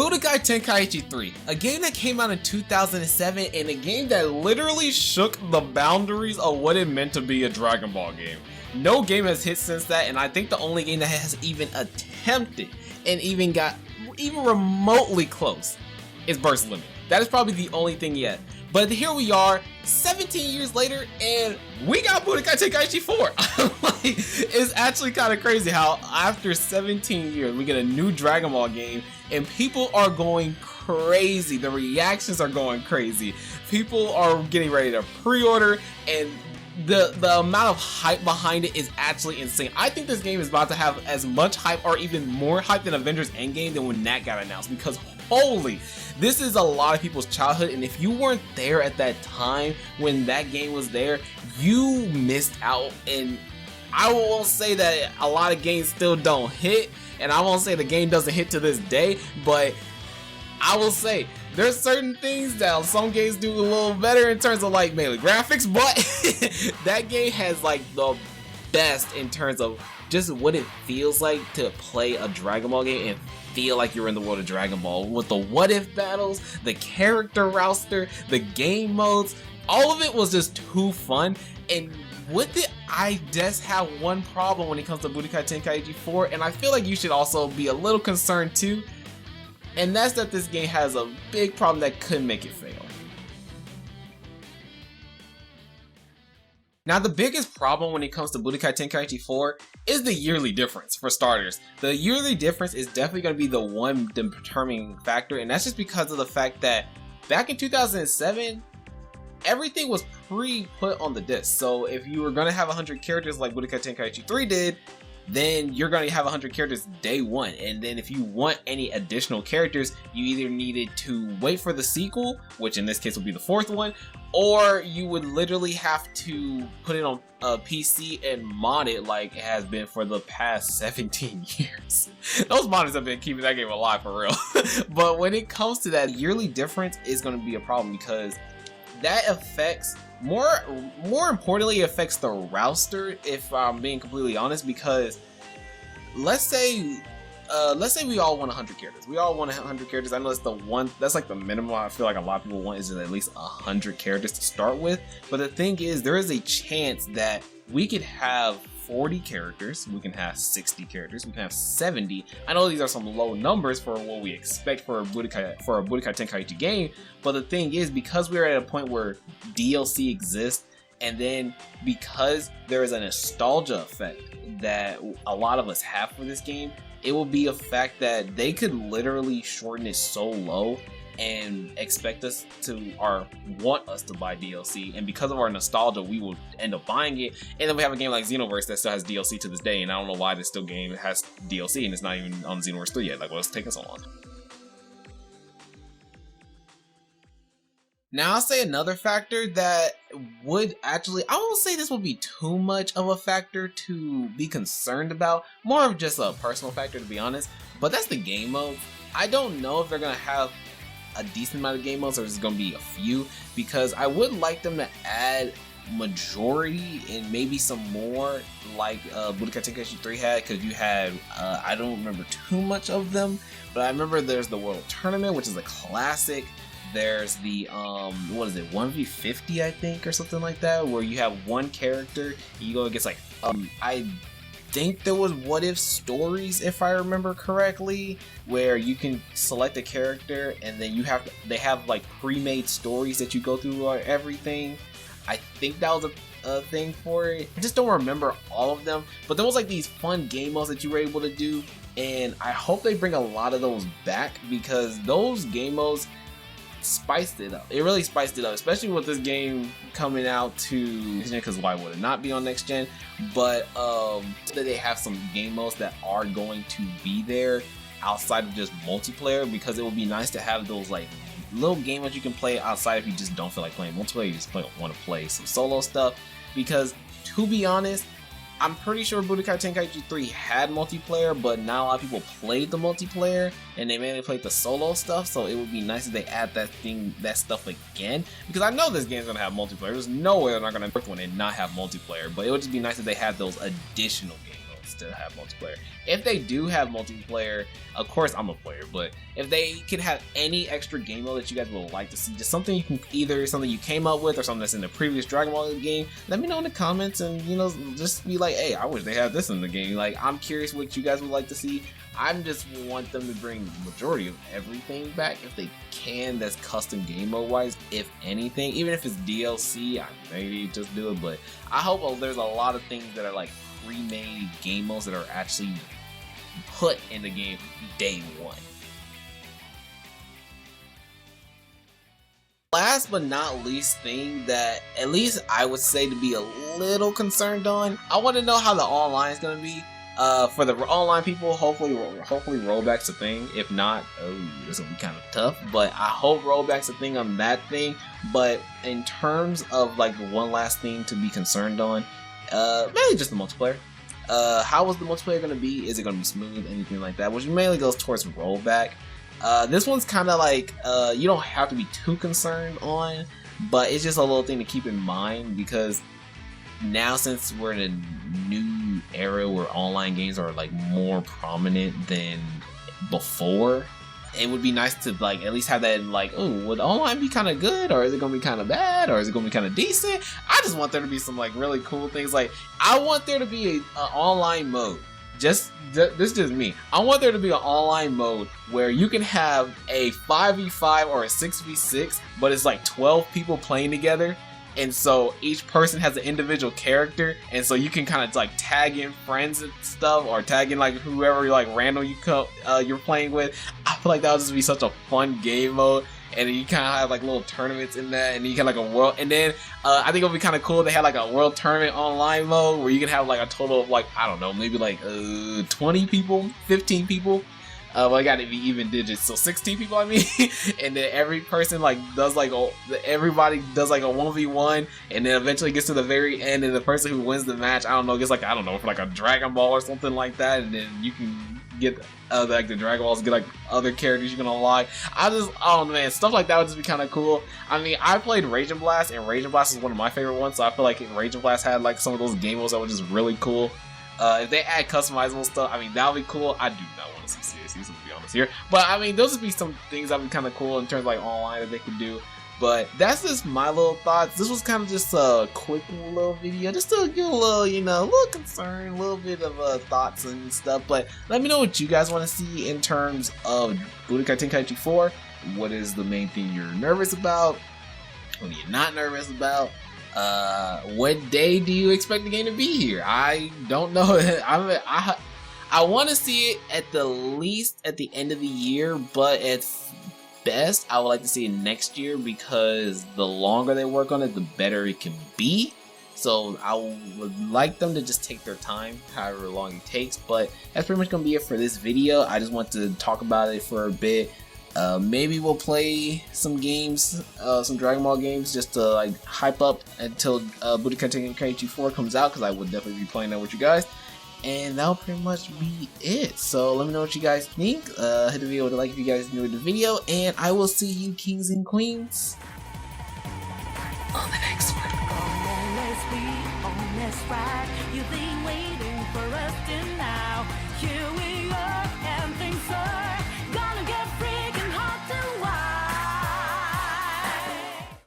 Budokai Tenkaichi 3, a game that came out in 2007 and a game that literally shook the boundaries of what it meant to be a Dragon Ball game. No game has hit since that, and I think the only game that has even attempted and even got even remotely close is Burst Limit. That is probably the only thing yet. But here we are, 17 years later, and we got Budokai Tenkaichi 4. Like, it's actually kind of crazy how after 17 years, we get a new Dragon Ball game, and people are going crazy. The reactions are going crazy. People are getting ready to pre-order, and the amount of hype behind it is actually insane. I think this game is about to have as much hype or even more hype than Avengers Endgame than when that got announced, because holy, this is a lot of people's childhood, and if you weren't there at that time when that game was there, you missed out. And I won't say that a lot of games still don't hit, and I won't say the game doesn't hit to this day, but I will say there's certain things that some games do a little better in terms of like mainly graphics, but that game has like the best in terms of just what it feels like to play a Dragon Ball game and feel like you're in the world of Dragon Ball, with the what if battles, the character roster, the game modes. All of it was just too fun. And with it, I just have one problem when it comes to Budokai Tenkaichi 4, and I feel like you should also be a little concerned too, and that's that this game has a big problem that could make it fail. Now, the biggest problem when it comes to Budokai Tenkaichi 4 is the yearly difference, for starters. The yearly difference is definitely going to be the one determining factor, and that's just because of the fact that back in 2007, everything was pre-put on the disc. So if you were going to have 100 characters like Budokai Tenkaichi 3 did, then you're going to have 100 characters day one. And then if you want any additional characters, you either needed to wait for the sequel, which in this case will be the fourth one, or you would literally have to put it on a PC and mod it like it has been for the past 17 years. Those modders have been keeping that game alive for real. But when it comes to that, yearly difference is going to be a problem, because that affects more importantly, it affects the roster, if I'm being completely honest, because let's say we all want 100 characters. We all want 100 characters. I know that's like the minimum I feel like a lot of people want, is at least 100 characters to start with. But the thing is, there is a chance that we could have 40 characters, we can have 60 characters, we can have 70. I know these are some low numbers for what we expect for a Budokai Tenkaichi game, but the thing is, because we're at a point where DLC exists, and then because there is a nostalgia effect that a lot of us have for this game, it will be a fact that they could literally shorten it so low and expect us to, or want us to buy DLC, and because of our nostalgia we will end up buying it. And then we have a game like Xenoverse that still has DLC to this day, and I don't know why this still game has DLC and it's not even on Xenoverse 3 yet. Like, what's taking so long? Now, I'll say another factor that would actually, I won't say this would be too much of a factor to be concerned about, more of just a personal factor to be honest, but that's the game modes. I don't know if they're gonna have a decent amount of game modes or it's going to be a few, because I would like them to add majority and maybe some more like Budokai Tenkaichi 3 had, because you had I don't remember too much of them, but I remember there's the World Tournament, which is a classic. There's the what is it, 1v50 I think, or something like that, where you have one character, you go against like I think there was what if stories, if I remember correctly, where you can select a character and then they have like pre-made stories that you go through or everything. I think that was a thing for it. I just don't remember all of them, but there was like these fun game modes that you were able to do, and I hope they bring a lot of those back, because those game modes spiced it up. It really spiced it up, especially with this game coming out to next gen, because why would it not be on next gen? But that they have some game modes that are going to be there outside of just multiplayer, because it would be nice to have those like little game modes you can play outside if you just don't feel like playing multiplayer, you just want to play some solo stuff. Because to be honest, I'm pretty sure Budokai Tenkaichi 3 had multiplayer, but not a lot of people played the multiplayer, and they mainly played the solo stuff, so it would be nice if they add that stuff again, because I know this game's gonna have multiplayer. There's no way they're not gonna work one and not have multiplayer, but it would just be nice if they had those additional game modes. needs to have multiplayer. If they do have multiplayer, of course I'm a player, but if they could have any extra game mode that you guys would like to see, just something you can either something you came up with or something that's in the previous Dragon Ball game, let me know in the comments, and you know, just be like, hey, I wish they had this in the game. Like, I'm curious what you guys would like to see. I just want them to bring majority of everything back if they can, that's custom game mode wise, if anything, even if it's DLC, I maybe just do it. But I hope there's a lot of things that are like pre-made game modes that are actually put in the game day one. Last but not least thing that at least I would say to be a little concerned on, I want to know how the online is going to be. For the online people, hopefully rollback's a thing. If not, it's gonna be kind of tough. But I hope rollback's a thing on that thing. But in terms of like the one last thing to be concerned on, mainly just the multiplayer. How is the multiplayer gonna be? Is it gonna be smooth? Anything like that? Which mainly goes towards rollback. This one's kind of like you don't have to be too concerned on, but it's just a little thing to keep in mind, because now since we're in a new era where online games are like more prominent than before, it would be nice to like at least have that like, oh, would online be kind of good, or is it gonna be kind of bad, or is it gonna be kind of decent? I just want there to be some like really cool things. Like, I want there to be an online mode. This is just me. I want there to be an online mode where you can have a 5v5 or a 6v6, but it's like 12 people playing together. And so each person has an individual character, and so you can kind of like tag in friends and stuff, or tag in like whoever like random you're playing with. I feel like that would just be such a fun game mode, and you kind of have like little tournaments in that, and you can like a world. And then I think it would be kind of cool. They had like a world tournament online mode where you can have like a total of like, I don't know, maybe like 20 people, 15 people. Well, I gotta be even digits, so 16 people, I mean. And then every person like does like everybody does like a 1v1, and then eventually gets to the very end, and the person who wins the match, I don't know, gets like, I don't know, for like a Dragon Ball or something like that, and then you can get like the Dragon Balls, get like other characters you can unlock. Oh man, stuff like that would just be kind of cool. I mean, I played Raging Blast, and Raging Blast is one of my favorite ones, so I feel like Raging Blast had like some of those game modes that were just really cool. If they add customizable stuff, I mean, that would be cool. I do not want to see CSCs, to be honest here. But I mean, those would be some things that would be kind of cool in terms of like online that they could do. But that's just my little thoughts. This was kind of just a quick little video, just to get a little, you know, a little concern, a little bit of thoughts and stuff. But let me know what you guys want to see in terms of Budokai Tenkaichi 4. What is the main thing you're nervous about? What are you not nervous about? What day do you expect the game to be here? I don't know. I want to see it at the least at the end of the year, but at best I would like to see it next year, because the longer they work on it, the better it can be. So I would like them to just take their time, however long it takes. But that's pretty much gonna be it for this video. I just want to talk about it for a bit. Maybe we'll play some games, some Dragon Ball games, just to like hype up until Budokai Tenkaichi 4 comes out, because I would definitely be playing that with you guys. And that'll pretty much be it. So let me know what you guys think. Hit the video with a like if you guys enjoyed the video, and I will see you kings and queens on the next one. You've been waiting for us to now. Here we